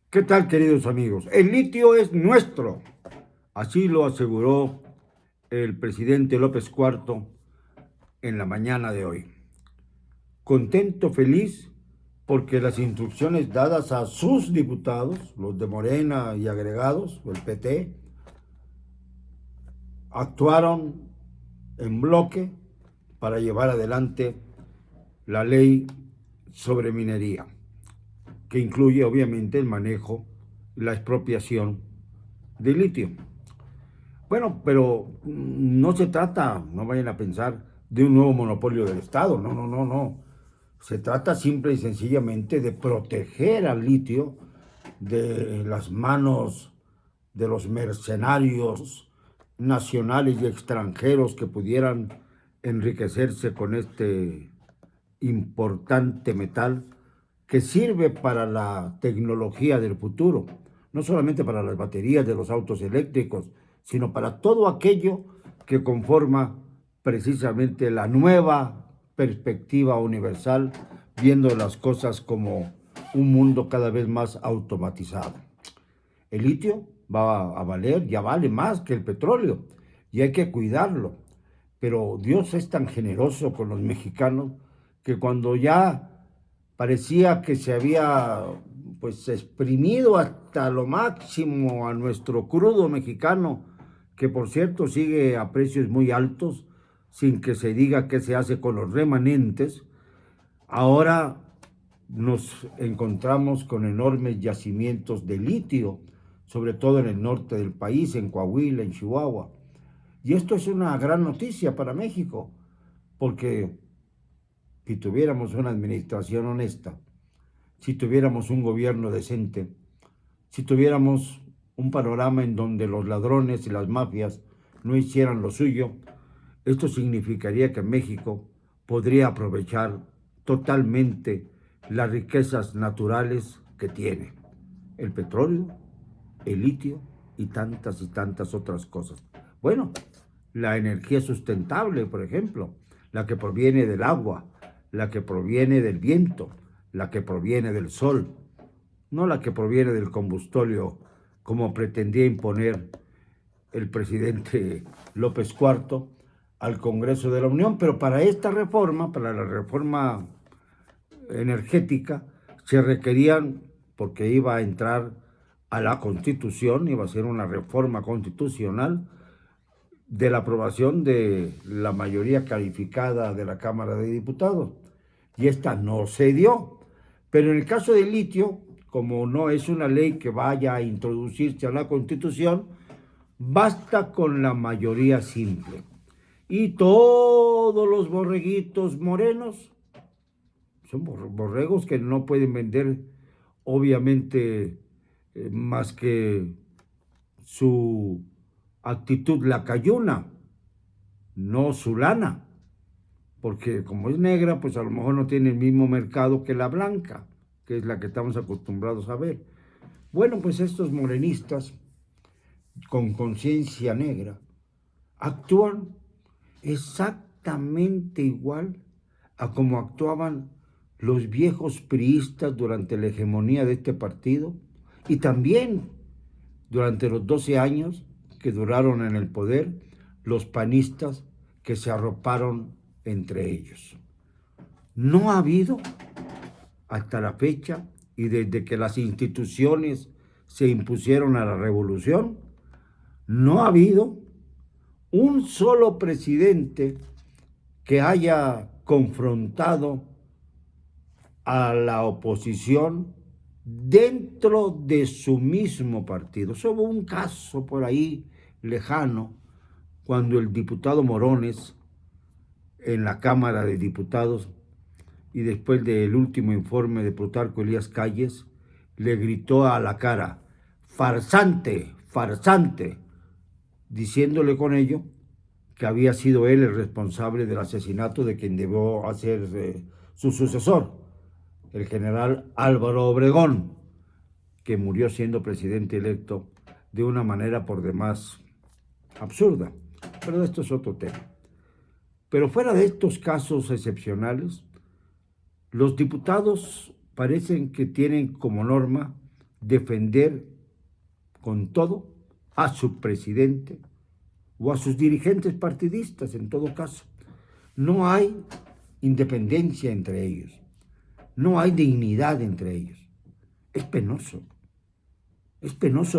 ¿Qué tal, queridos amigos? El litio es nuestro. Así lo aseguró el presidente López Cuarto en la mañana de hoy. Contento, feliz, porque las instrucciones dadas a sus diputados, los de Morena y agregados, el PT, actuaron en bloque para llevar adelante la ley sobre minería, que incluye obviamente el manejo y la expropiación de litio. Bueno, pero no se trata, no vayan a pensar, de un nuevo monopolio del Estado. No, no, no, no. Se trata simple y sencillamente de proteger al litio de las manos de los mercenarios nacionales y extranjeros que pudieran enriquecerse con este importante metal que sirve para la tecnología del futuro, no solamente para las baterías de los autos eléctricos, sino para todo aquello que conforma precisamente la nueva perspectiva universal, viendo las cosas como un mundo cada vez más automatizado. El litio va a valer, ya vale más que el petróleo y hay que cuidarlo. Pero Dios es tan generoso con los mexicanos que cuando ya parecía que se había pues exprimido hasta lo máximo a nuestro crudo mexicano, que por cierto sigue a precios muy altos, sin que se diga qué se hace con los remanentes, ahora nos encontramos con enormes yacimientos de litio, sobre todo en el norte del país, en Coahuila, en Chihuahua. Y esto es una gran noticia para México, porque si tuviéramos una administración honesta, si tuviéramos un gobierno decente, si tuviéramos un panorama en donde los ladrones y las mafias no hicieran lo suyo, esto significaría que México podría aprovechar totalmente las riquezas naturales que tiene: el petróleo, el litio y tantas otras cosas. Bueno, la energía sustentable, por ejemplo, la que proviene del agua, la que proviene del viento, la que proviene del sol, no la que proviene del combustóleo, como pretendía imponer el presidente López Cuarto al Congreso de la Unión. Pero para esta reforma, para la reforma energética, se requerían, porque iba a entrar a la Constitución, iba a ser una reforma constitucional, de la aprobación de la mayoría calificada de la Cámara de Diputados. Y esta no se dio. Pero en el caso del litio, como no es una ley que vaya a introducirse a la Constitución, basta con la mayoría simple. Y todos los borreguitos morenos son borregos que no pueden vender, obviamente, más que su actitud lacayuna, no su lana, porque como es negra, pues a lo mejor no tiene el mismo mercado que la blanca, que es la que estamos acostumbrados a ver. Bueno, pues estos morenistas con conciencia negra actúan exactamente igual a como actuaban los viejos priistas durante la hegemonía de este partido y también durante los 12 años que duraron en el poder los panistas que se arroparon entre ellos. No ha habido hasta la fecha, y desde que las instituciones se impusieron a la revolución, no ha habido un solo presidente que haya confrontado a la oposición dentro de su mismo partido. Solo un caso por ahí lejano, cuando el diputado Morones, en la Cámara de Diputados, y después del último informe de Plutarco Elías Calles, le gritó a la cara: farsante, farsante, diciéndole con ello que había sido él el responsable del asesinato de quien debió ser su sucesor, el general Álvaro Obregón, que murió siendo presidente electo de una manera por demás absurda. Pero esto es otro tema. Pero fuera de estos casos excepcionales, los diputados parecen que tienen como norma defender con todo a su presidente o a sus dirigentes partidistas, en todo caso. No hay independencia entre ellos, no hay dignidad entre ellos. Es penoso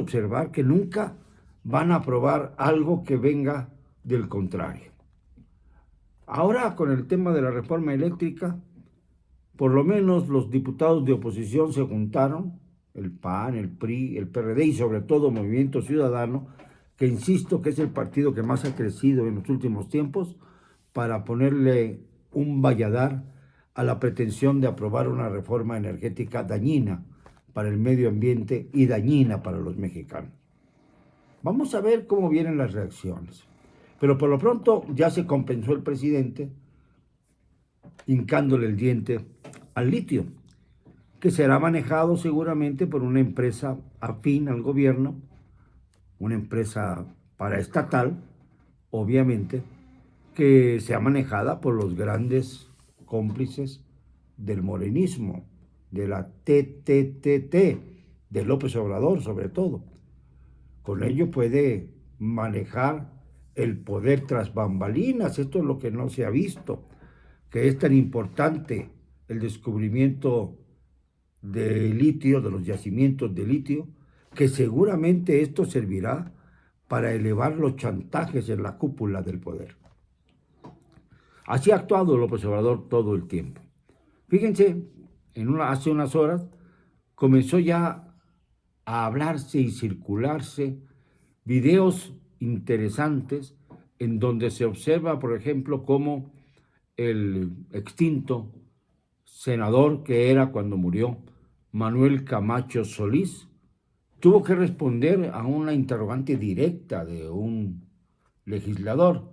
observar que nunca van a aprobar algo que venga del contrario. Ahora, con el tema de la reforma eléctrica, por lo menos los diputados de oposición se juntaron, el PAN, el PRI, el PRD y sobre todo Movimiento Ciudadano, que insisto que es el partido que más ha crecido en los últimos tiempos, para ponerle un valladar a la pretensión de aprobar una reforma energética dañina para el medio ambiente y dañina para los mexicanos. Vamos a ver cómo vienen las reacciones. Pero por lo pronto ya se compensó el presidente hincándole el diente al litio, que será manejado seguramente por una empresa afín al gobierno, una empresa paraestatal, obviamente, que sea manejada por los grandes cómplices del morenismo, de la TTTT, de López Obrador sobre todo. Con ello puede manejar el poder tras bambalinas. Esto es lo que no se ha visto, que es tan importante el descubrimiento de litio, de los yacimientos de litio, que seguramente esto servirá para elevar los chantajes en la cúpula del poder. Así ha actuado López Obrador todo el tiempo. Fíjense, hace unas horas comenzó ya a hablarse y circularse videos interesantes en donde se observa, por ejemplo, cómo el extinto senador que era cuando murió, Manuel Camacho Solís, tuvo que responder a una interrogante directa de un legislador,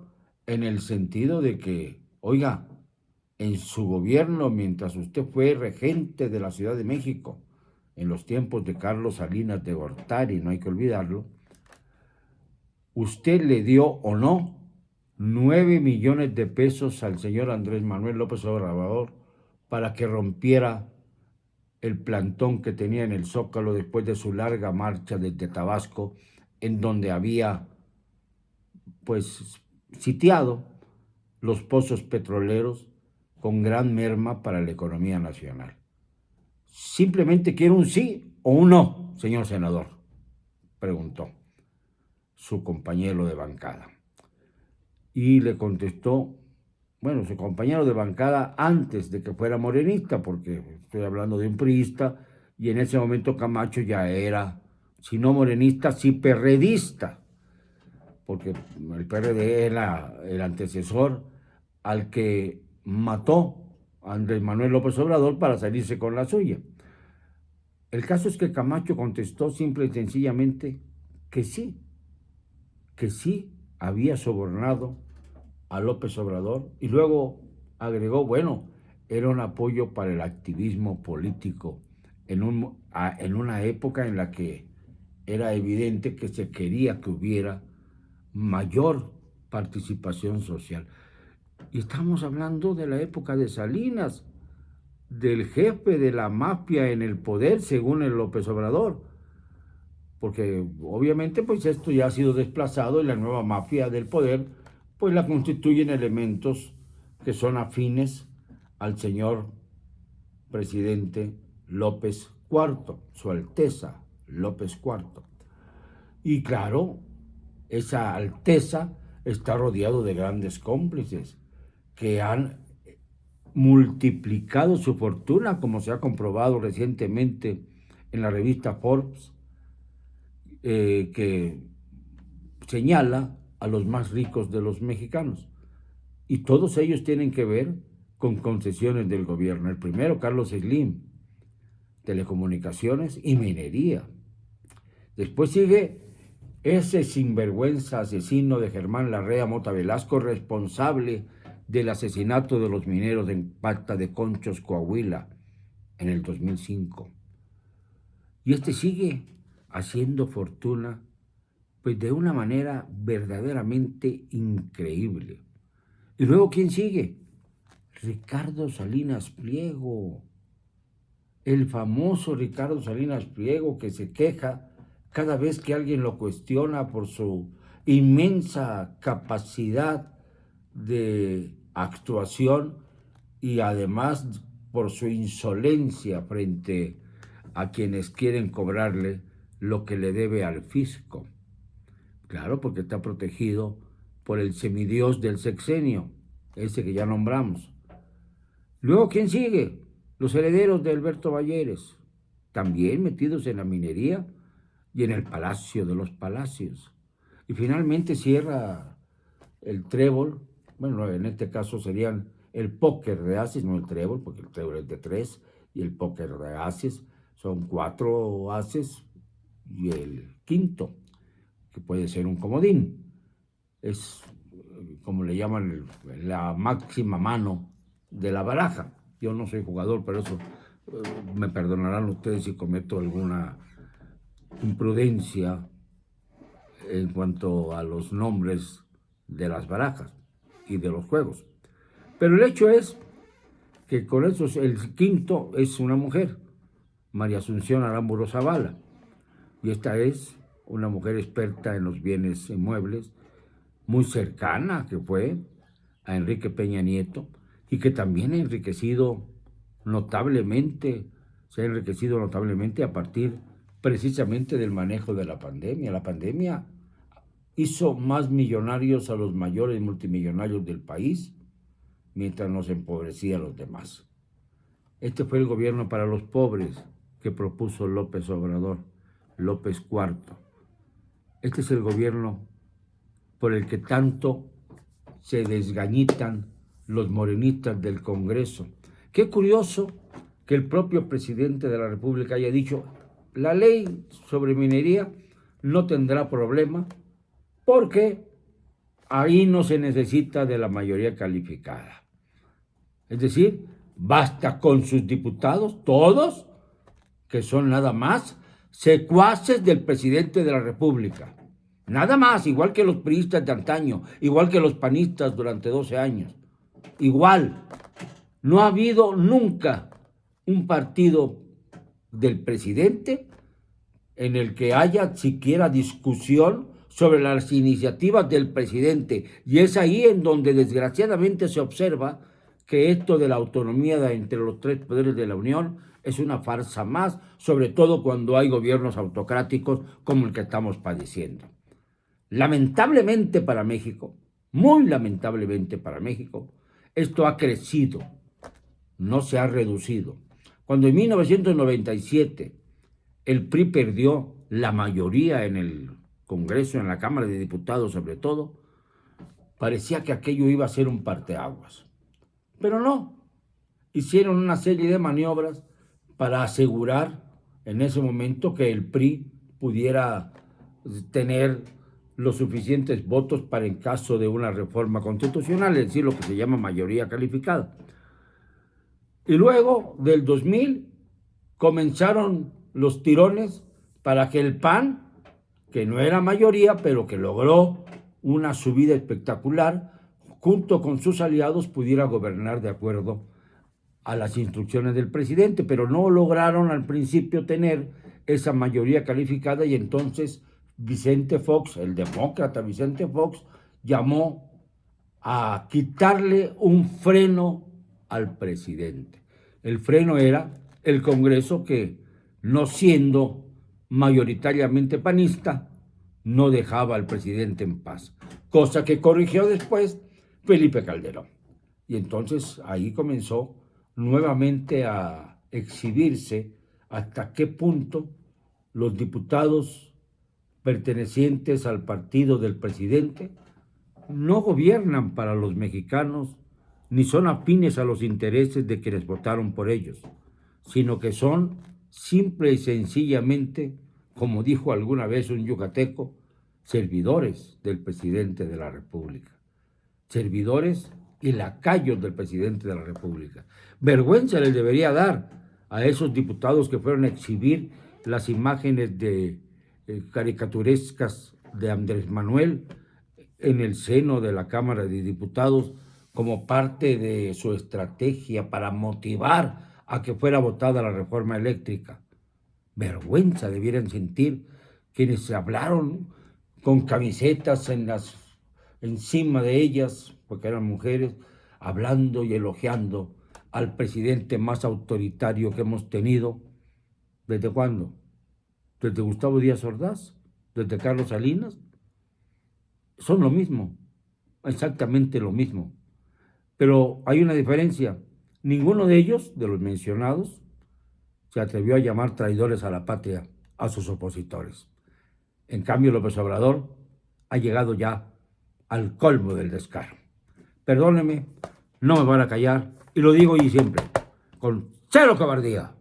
en el sentido de que, oiga, en su gobierno, mientras usted fue regente de la Ciudad de México, en los tiempos de Carlos Salinas de Gortari, no hay que olvidarlo, usted le dio o no 9 millones de pesos al señor Andrés Manuel López Obrador para que rompiera el plantón que tenía en el Zócalo después de su larga marcha desde Tabasco, en donde había pues sitiado los pozos petroleros con gran merma para la economía nacional. Simplemente quiero un sí o un no, señor senador, preguntó su compañero de bancada. Y le contestó, bueno, su compañero de bancada antes de que fuera morenista, porque estoy hablando de un priista, y en ese momento Camacho ya era, si no morenista, sí perredista, porque el PRD era el antecesor al que mató a Andrés Manuel López Obrador para salirse con la suya. El caso es que Camacho contestó simple y sencillamente que sí había sobornado a López Obrador, y luego agregó, bueno, era un apoyo para el activismo político en una época en la que era evidente que se quería que hubiera mayor participación social. Y estamos hablando de la época de Salinas, del jefe de la mafia en el poder, según el López Obrador, porque obviamente pues esto ya ha sido desplazado y la nueva mafia del poder pues la constituyen elementos que son afines al señor presidente López IV, su Alteza López IV. Y claro, esa Alteza está rodeado de grandes cómplices que han multiplicado su fortuna, como se ha comprobado recientemente en la revista Forbes, que señala a los más ricos de los mexicanos. Y todos ellos tienen que ver con concesiones del gobierno. El primero, Carlos Slim, telecomunicaciones y minería. Después sigue ese sinvergüenza asesino de Germán Larrea Mota Velasco, responsable del asesinato de los mineros en Pacta de Conchos, Coahuila, en el 2005. Y este sigue haciendo fortuna pues de una manera verdaderamente increíble. Y luego, ¿quién sigue? Ricardo Salinas Pliego, el famoso Ricardo Salinas Pliego, que se queja cada vez que alguien lo cuestiona por su inmensa capacidad de actuación y además por su insolencia frente a quienes quieren cobrarle lo que le debe al fisco. Claro, porque está protegido por el semidios del sexenio, ese que ya nombramos. Luego, ¿quién sigue? Los herederos de Alberto Valleres, también metidos en la minería y en el Palacio de los Palacios. Y finalmente cierra el trébol, bueno, en este caso serían el póker de ases, no el trébol, porque el trébol es de 3, y el póker de ases son 4 ases y el quinto, que puede ser un comodín. Es como le llaman la máxima mano de la baraja. Yo no soy jugador, pero eso me perdonarán ustedes si cometo alguna imprudencia en cuanto a los nombres de las barajas y de los juegos. Pero el hecho es que con eso el quinto es una mujer, María Asunción Aramburu Zavala, y esta es una mujer experta en los bienes inmuebles, muy cercana que fue a Enrique Peña Nieto y que también ha enriquecido notablemente, se ha enriquecido notablemente a partir precisamente del manejo de la pandemia. La pandemia hizo más millonarios a los mayores multimillonarios del país, mientras nos empobrecía a los demás. Este fue el gobierno para los pobres que propuso López Obrador, López IV. Este es el gobierno por el que tanto se desgañitan los morenistas del Congreso. Qué curioso que el propio presidente de la República haya dicho: la ley sobre minería no tendrá problema porque ahí no se necesita de la mayoría calificada. Es decir, basta con sus diputados, todos, que son nada más secuaces del presidente de la República. Nada más, igual que los priistas de antaño, igual que los panistas durante 12 años. Igual. No ha habido nunca un partido del presidente en el que haya siquiera discusión sobre las iniciativas del presidente. Y es ahí en donde desgraciadamente se observa que esto de la autonomía entre los 3 poderes de la Unión es una farsa más, sobre todo cuando hay gobiernos autocráticos como el que estamos padeciendo. Lamentablemente para México, muy lamentablemente para México, esto ha crecido, no se ha reducido. Cuando en 1997 el PRI perdió la mayoría en el Congreso, en la Cámara de Diputados sobre todo, parecía que aquello iba a ser un parteaguas. Pero no, hicieron una serie de maniobras para asegurar en ese momento que el PRI pudiera tener los suficientes votos para en caso de una reforma constitucional, es decir, lo que se llama mayoría calificada. Y luego del 2000 comenzaron los tirones para que el PAN, que no era mayoría, pero que logró una subida espectacular, junto con sus aliados pudiera gobernar de acuerdo a las instrucciones del presidente, pero no lograron al principio tener esa mayoría calificada y entonces Vicente Fox, el demócrata Vicente Fox, llamó a quitarle un freno al presidente. El freno era el Congreso que, no siendo mayoritariamente panista, no dejaba al presidente en paz, cosa que corrigió después Felipe Calderón. Y entonces ahí comenzó nuevamente a exhibirse hasta qué punto los diputados pertenecientes al partido del presidente no gobiernan para los mexicanos ni son afines a los intereses de quienes votaron por ellos, sino que son simple y sencillamente, como dijo alguna vez un yucateco, servidores del presidente de la República. Servidores y lacayos del presidente de la República. Vergüenza les debería dar a esos diputados que fueron a exhibir las imágenes de caricaturescas de Andrés Manuel en el seno de la Cámara de Diputados como parte de su estrategia para motivar a que fuera votada la reforma eléctrica. Vergüenza debieran sentir quienes se hablaron con camisetas encima de ellas, porque eran mujeres, hablando y elogiando al presidente más autoritario que hemos tenido. ¿Desde cuándo? ¿Desde Gustavo Díaz Ordaz? ¿Desde Carlos Salinas? Son lo mismo, exactamente lo mismo. Pero hay una diferencia. Ninguno de ellos, de los mencionados, se atrevió a llamar traidores a la patria a sus opositores. En cambio, López Obrador ha llegado ya al colmo del descaro. Perdónenme, no me van a callar, y lo digo y siempre, con cero cobardía.